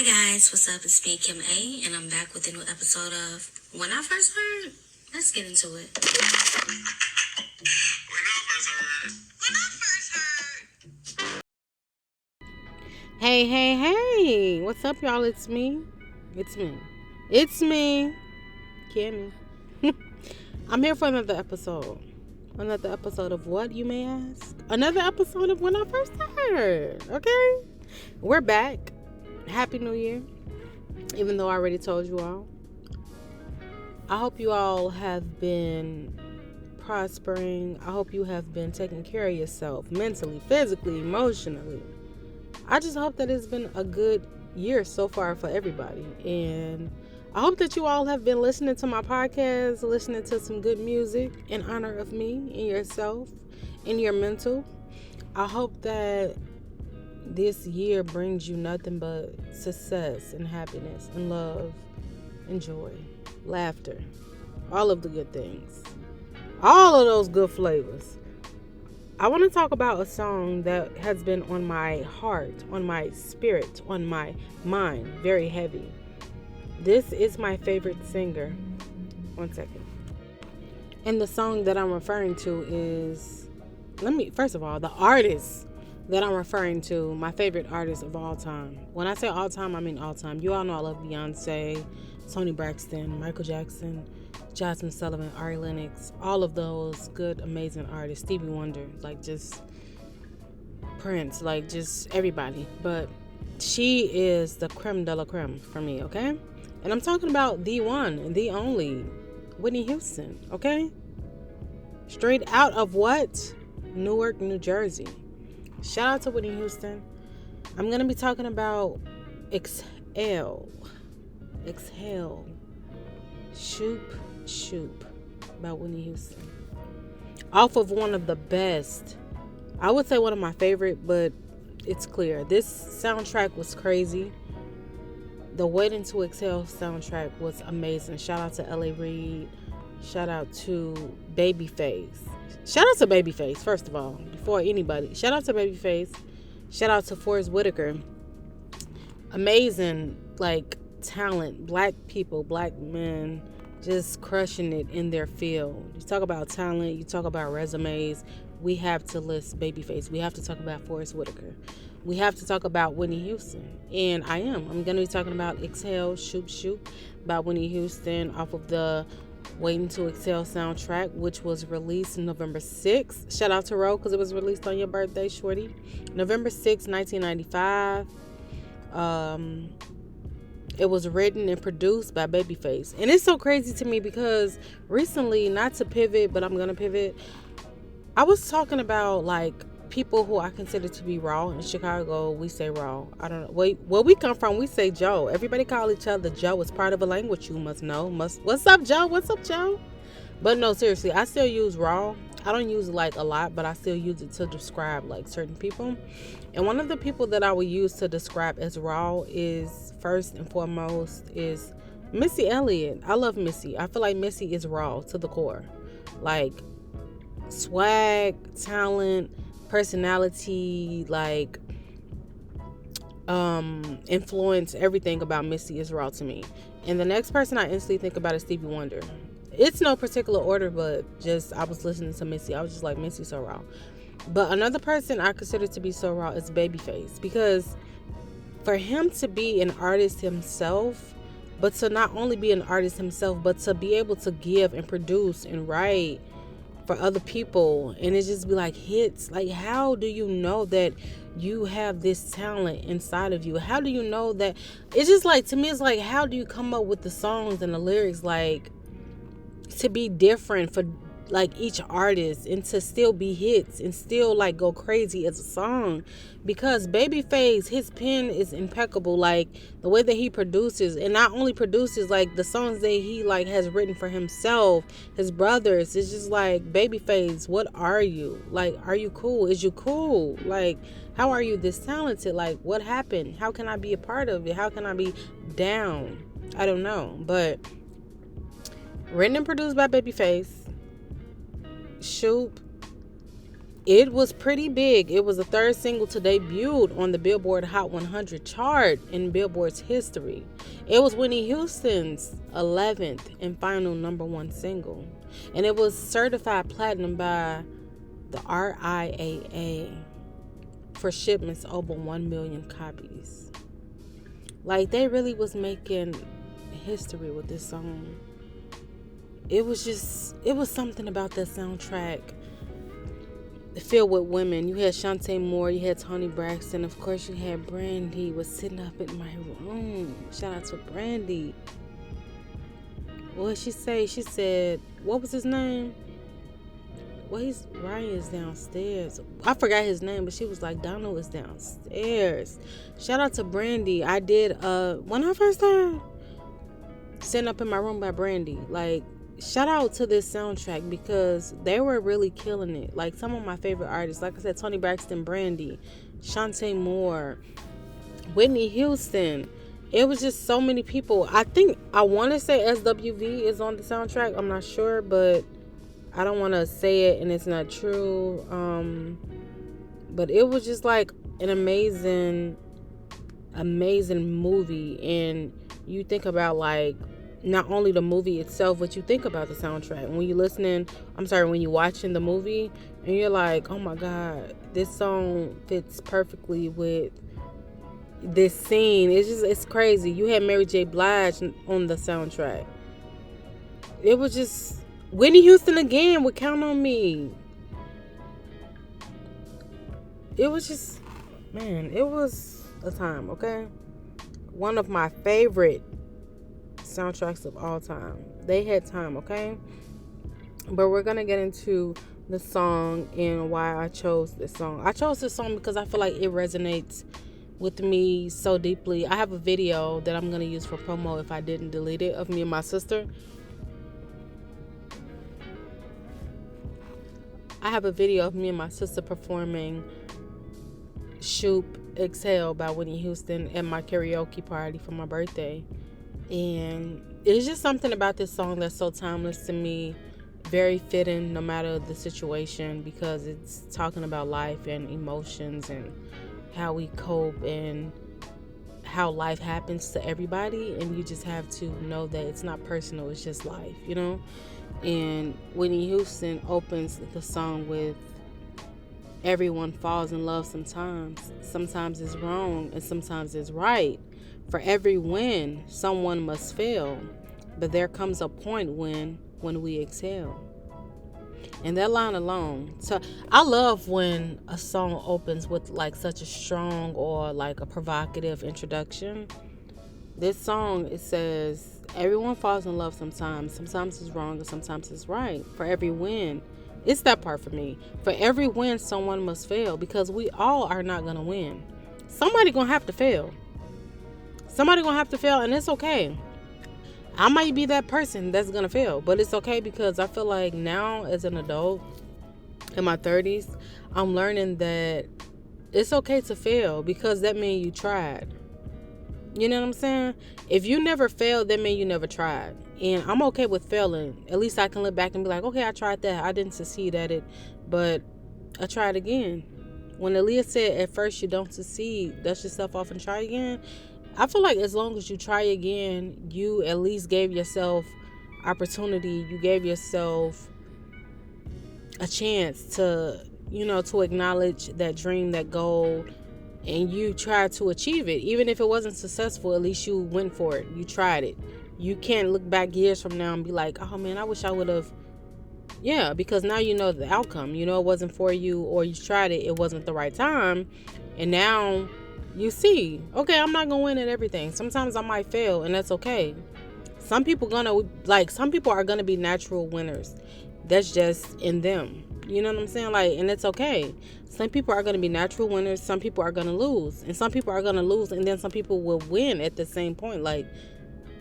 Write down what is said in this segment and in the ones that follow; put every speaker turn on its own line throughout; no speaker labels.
Hi guys, what's up? It's me, Kim A, and I'm back with a new episode of When I First Heard. Let's get into it.
Hey, what's up, y'all? It's me, Kimmy. I'm here for another episode. Another episode of what, you may ask? Another episode of When I First Heard. Okay, we're back. Happy New Year. Even though I already told you all. I hope you all have been prospering. I hope you have been taking care of yourself mentally, physically, emotionally. I just hope that it's been a good year so far for everybody. And I hope that you all have been listening to my podcast, listening to some good music in honor of me and yourself and your mental. I hope that this year brings you nothing but success and happiness and love and joy, laughter, all of the good things, all of those good flavors. I want to talk about a song that has been on my heart, on my spirit, on my mind, very heavy. This is my favorite singer. One second. And the song that I'm referring to is, first of all, the artist that I'm referring to, my favorite artist of all time. When I say all time, I mean all time. You all know I love Beyonce, Toni Braxton, Michael Jackson, Jasmine Sullivan, Ari Lennox, all of those good, amazing artists. Stevie Wonder, like just Prince, like just everybody. But she is the creme de la creme for me, okay? And I'm talking about the one and the only, Whitney Houston, okay? Straight out of what? Newark, New Jersey. Shout out to Whitney Houston. I'm going to be talking about Exhale. Shoop by Whitney Houston. Off of one of the best, I would say one of my favorite, but it's clear. This soundtrack was crazy. The Waiting to Exhale soundtrack was amazing. Shout out to L.A. Reid. Shout out to Babyface. Shout out to Babyface, first of all, before anybody. Shout out to Babyface. Shout out to Forrest Whitaker. Amazing, like, talent. Black people, black men, just crushing it in their field. You talk about talent, you talk about resumes. We have to list Babyface. We have to talk about Forrest Whitaker. We have to talk about Whitney Houston. And I'm going to be talking about Exhale, Shoop by Whitney Houston off of the Waiting to Exhale soundtrack, which was released November 6th. Shout out to Ro, because it was released on your birthday, shorty. November 6th, 1995. It was written and produced by Babyface. And it's so crazy to me because recently, not to pivot, but I'm going to pivot, I was talking about, like, people who I consider to be raw. In Chicago, we say raw. I don't know. Where we come from, we say Joe. Everybody call each other Joe. It's part of a language you must know. What's up, Joe? What's up, Joe? But no, seriously, I still use raw. I don't use it, like, a lot, but I still use it to describe, like, certain people. And one of the people that I would use to describe as raw is, first and foremost, is Missy Elliott. I love Missy. I feel like Missy is raw to the core. Like, swag, talent, personality, like, influence, everything about Missy is raw to me. And the next person I instantly think about is Stevie Wonder. It's no particular order, but just I was listening to Missy. I was just like, Missy's so raw. But another person I consider to be so raw is Babyface, because for him to be an artist himself, but to not only be an artist himself, but to be able to give and produce and write for other people, and it just be like hits. Like, how do you know that you have this talent inside of you? How do you know that? It's just like, to me, it's like, how do you come up with the songs and the lyrics, like, to be different for, like, each artist, and to still be hits and still, like, go crazy as a song? Because Babyface, his pen is impeccable. Like, the way that he produces, and not only produces, like, the songs that he, like, has written for himself, his brothers, it's just like, Babyface, what are you? Like, are you cool? Is you cool? Like, how are you this talented? Like, what happened? How can I be a part of it? How can I be down? I don't know. But written and produced by Babyface, Shoop, It was pretty big. It was the third single to debut on the Billboard Hot 100 chart in Billboard's history. It was Whitney Houston's 11th and final number one single. And it was certified platinum by the RIAA for shipments over 1 million copies. Like, they really was making history with this song. It was something about that soundtrack filled with women. You had Shantae Moore, you had Toni Braxton, of course you had Brandy was sitting up in my room. Shout out to Brandy. What did she say? She said, what was his name? Well, Ryan's downstairs. I forgot his name, but she was like, Donald is downstairs. Shout out to Brandy. I did when I first started Sitting Up in My Room by Brandy. Like, shout out to this soundtrack because they were really killing it. Like, some of my favorite artists, like I said, Toni Braxton, Brandy, Shantae Moore, Whitney Houston. It was just so many people. I want to say SWV is on the soundtrack. I'm not sure, but I don't want to say it and it's not true. But it was just like an amazing movie. And you think about, like, not only the movie itself, but you think about the soundtrack. When you're watching the movie and you're like, oh my God, this song fits perfectly with this scene. It's crazy. You had Mary J. Blige on the soundtrack. It was just Whitney Houston again would Count on Me. It was just, man, it was a time, okay? One of my favorite soundtracks of all time. They had time, okay? But we're gonna get into the song and why I chose this song. I chose this song because I feel like it resonates with me so deeply. I have a video that I'm gonna use for promo if I didn't delete it, of me and my sister. I have a video of me and my sister performing Shoop Exhale by Whitney Houston at my karaoke party for my birthday. And it's just something about this song that's so timeless to me, very fitting no matter the situation, because it's talking about life and emotions and how we cope and how life happens to everybody, and you just have to know that it's not personal, it's just life, you know? And Whitney Houston opens the song with, everyone falls in love sometimes. Sometimes it's wrong and sometimes it's right. For every win, someone must fail. But there comes a point when we exhale. And that line alone. So I love when a song opens with like such a strong or like a provocative introduction. This song, it says, everyone falls in love sometimes. Sometimes it's wrong and sometimes it's right. For every win. It's that part for me. For every win, someone must fail. Because we all are not going to win. Somebody going to have to fail. Somebody gonna have to fail, and it's okay. I might be that person that's gonna fail, but it's okay, because I feel like now as an adult in my 30s, I'm learning that it's okay to fail, because that means you tried. You know what I'm saying? If you never failed, that means you never tried. And I'm okay with failing. At least I can look back and be like, okay, I tried that. I didn't succeed at it, but I tried again. When Aaliyah said, at first you don't succeed, dust yourself off and try again. I feel like as long as you try again, you at least gave yourself opportunity. You gave yourself a chance to, to acknowledge that dream, that goal, and you tried to achieve it. Even if it wasn't successful, at least you went for it. You tried it. You can't look back years from now and be like, oh man, I wish I would have. Yeah, because now you know the outcome. You know it wasn't for you, or you tried it, it wasn't the right time, and now you see, okay, I'm not gonna win at everything. Sometimes I might fail, and that's okay. Some people are gonna be natural winners. That's just in them. You know what I'm saying? Like, and it's okay. Some people are gonna be natural winners. Some people are gonna lose, and some people are gonna lose, and then some people will win at the same point. Like,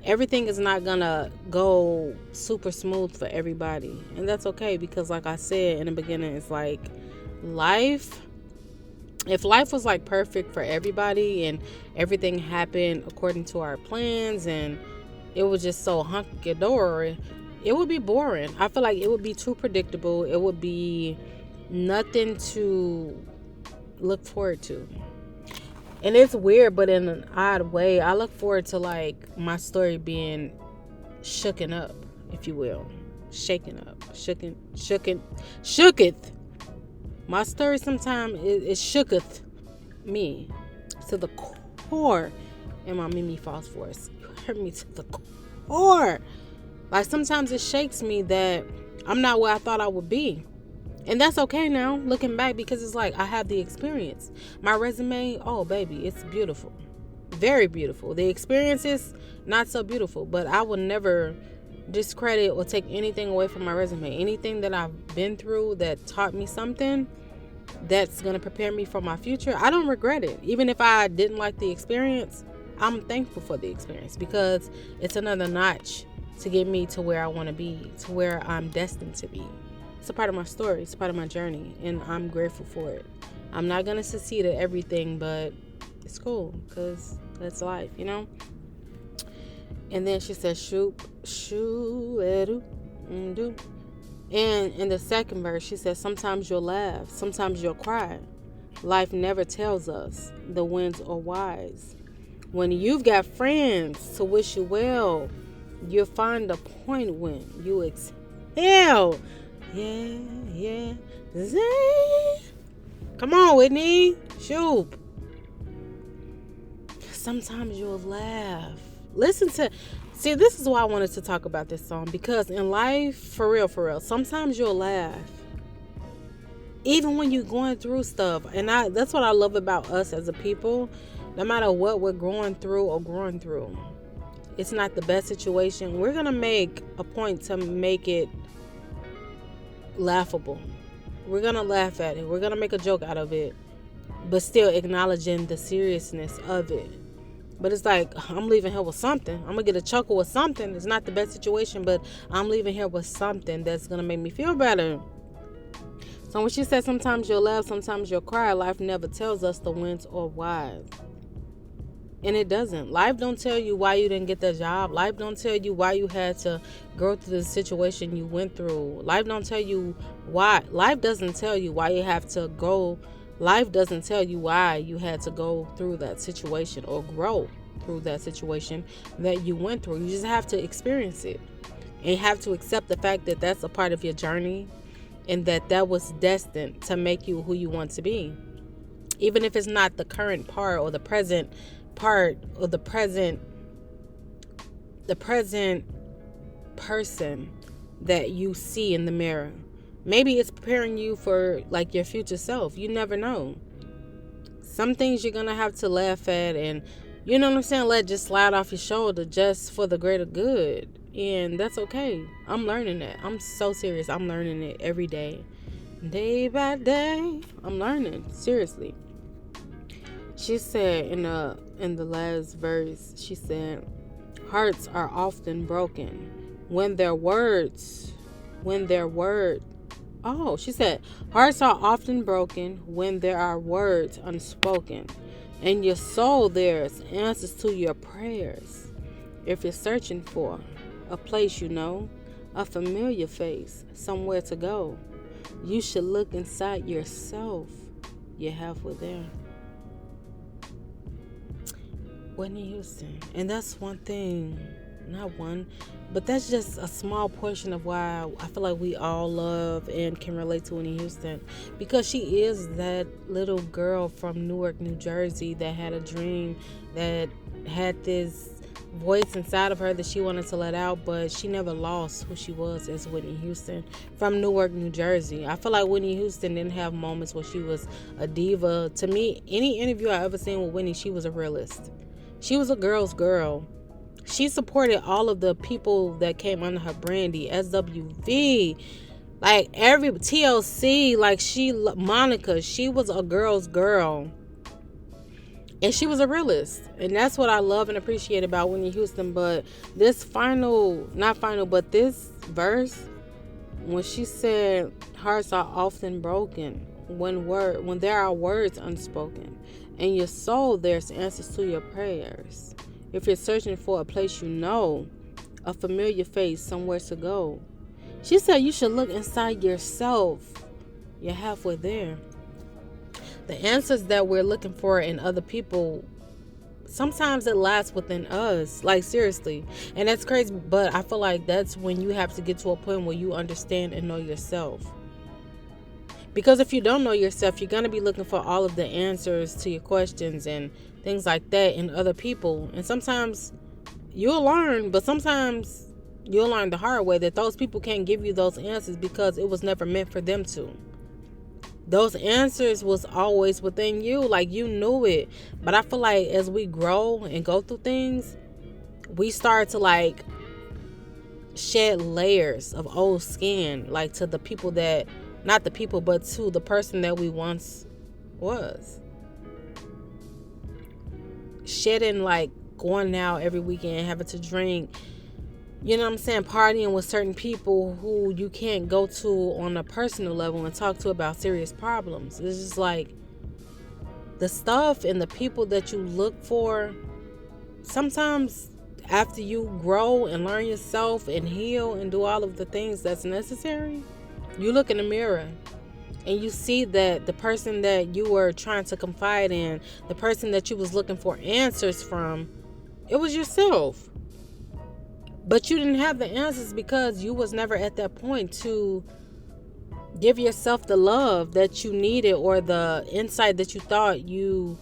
everything is not gonna go super smooth for everybody, and that's okay, because like I said in the beginning, it's like life. If life was like perfect for everybody and everything happened according to our plans and it was just so hunky-dory, it would be boring. I feel like it would be too predictable. It would be nothing to look forward to. And it's weird, but in an odd way, I look forward to like my story being shooken up, if you will. Shaken up. Shooketh. My story sometimes it shooketh me to the core. And my Mimi false voice. You hurt me to the core. Like sometimes it shakes me that I'm not where I thought I would be. And that's okay now, looking back, because it's like I have the experience. My resume, oh baby, it's beautiful. Very beautiful. The experience is not so beautiful, but I will never discredit or take anything away from my resume. Anything that I've been through that taught me something that's going to prepare me for my future, I don't regret it. Even if I didn't like the experience, I'm thankful for the experience because it's another notch to get me to where I want to be, to where I'm destined to be. It's a part of my story. It's a part of my journey, and I'm grateful for it. I'm not going to succeed at everything, but it's cool because that's life, you know? And then she said, Shoop, shoo, do. And in the second verse, she says, sometimes you'll laugh, sometimes you'll cry. Life never tells us the wins are wise. When you've got friends to wish you well, you'll find a point when you exhale. Yeah. Come on, Whitney. Shoop. Sometimes you'll laugh. See, this is why I wanted to talk about this song. Because in life, for real, sometimes you'll laugh. Even when you're going through stuff. And that's what I love about us as a people. No matter what we're going through. It's not the best situation. We're going to make a point to make it laughable. We're going to laugh at it. We're going to make a joke out of it. But still acknowledging the seriousness of it. But it's like, I'm leaving here with something. I'm going to get a chuckle with something. It's not the best situation, but I'm leaving here with something that's going to make me feel better. So when she said sometimes you'll laugh, sometimes you'll cry, life never tells us the wins or whys. And it doesn't. Life don't tell you why you didn't get that job. Life don't tell you why you had to go through the situation you went through. Life don't tell you why. Life doesn't tell you why you have to go. Life doesn't tell you why you had to go through that situation or grow through that situation that you went through. You just have to experience it. And you have to accept the fact that that's a part of your journey and that was destined to make you who you want to be. Even if it's not the current part or the present part or the present person that you see in the mirror. Maybe it's preparing you for like your future self. You never know. Some things you're gonna have to laugh at and you know what I'm saying, let just slide off your shoulder just for the greater good. And that's okay. I'm learning that. I'm so serious. I'm learning it every day. Day by day. I'm learning. Seriously. She said in the last verse, she said, hearts are often broken she said, hearts are often broken when there are words unspoken. In your soul, there's answers to your prayers. If you're searching for a place you know, a familiar face, somewhere to go, you should look inside yourself. You're halfway there. Whitney Houston. And that's one thing, not one, but that's just a small portion of why I feel like we all love and can relate to Whitney Houston, because she is that little girl from Newark, New Jersey that had a dream, that had this voice inside of her that she wanted to let out, but she never lost who she was as Whitney Houston from Newark, New Jersey. I feel like Whitney Houston didn't have moments where she was a diva. To me, any interview I ever seen with Whitney, she was a realist. She was a girl's girl. She supported all of the people that came under her brandy, SWV, like every TLC, like Monica, she was a girl's girl. And she was a realist. And that's what I love and appreciate about Whitney Houston. But this this verse, when she said hearts are often broken when there are words unspoken. In your soul, there's answers to your prayers. If you're searching for a place you know, a familiar face, somewhere to go. She said you should look inside yourself. You're halfway there. The answers that we're looking for in other people, sometimes it lies within us. Like, seriously. And that's crazy, but I feel like that's when you have to get to a point where you understand and know yourself. Because if you don't know yourself, you're going to be looking for all of the answers to your questions and things like that in other people. And sometimes you'll learn, but sometimes you'll learn the hard way that those people can't give you those answers because it was never meant for them to. Those answers was always within you, like you knew it. But I feel like as we grow and go through things, we start to like shed layers of old skin, like to the people that, not the people, but to the person that we once was. Shedding, like going out every weekend, having to drink, you know what I'm saying, partying with certain people who you can't go to on a personal level and talk to about serious problems. It's just like the stuff and the people that you look for, sometimes after you grow and learn yourself and heal and do all of the things that's necessary, you look in the mirror and you see that the person that you were trying to confide in, the person that you was looking for answers from, it was yourself. But you didn't have the answers because you was never at that point to give yourself the love that you needed or the insight that you thought you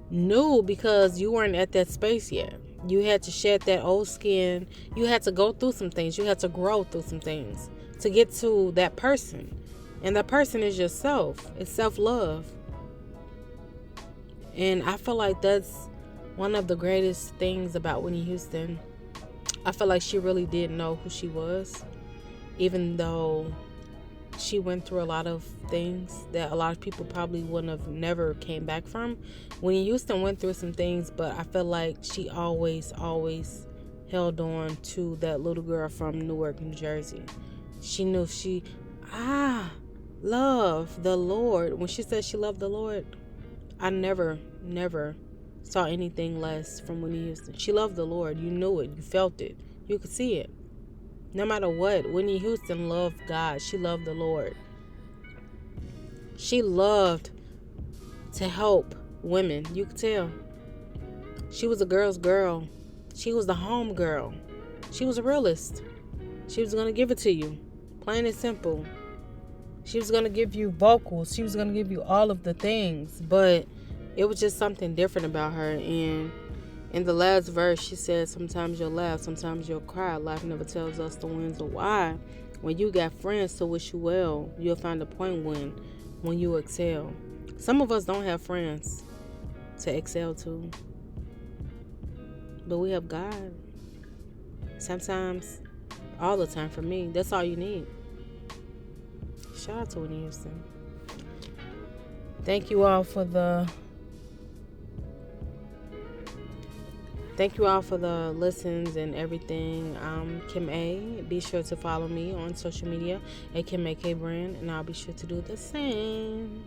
knew, because you weren't at that space yet. You had to shed that old skin. You had to go through some things. You had to grow through some things to get to that person. And that person is yourself. It's self-love. And I feel like that's one of the greatest things about Whitney Houston. I feel like she really did know who she was, even though she went through a lot of things that a lot of people probably wouldn't have never came back from. Whitney Houston went through some things, but I feel like she always held on to that little girl from Newark, New Jersey. She knew she loved the Lord. When she said she loved the Lord, I never saw anything less from Whitney Houston. She loved the Lord. You knew it. You felt it. You could see it. No matter what, Whitney Houston loved God. She loved the Lord. She loved to help women. You could tell. She was a girl's girl. She was the home girl. She was a realist. She was going to give it to you. Plain and simple. She was going to give you vocals. She was going to give you all of the things. But it was just something different about her. And in the last verse, she said, sometimes you'll laugh, sometimes you'll cry. Life never tells us the wins or why. When you got friends to wish you well, you'll find a point when you excel. Some of us don't have friends to excel to. But we have God. Sometimes, all the time for me, that's all you need. Shout out to Whitney Houston. Thank you all for the listens and everything. I'm Kim A. Be sure to follow me on social media at Kim A. K Brand, and I'll be sure to do the same.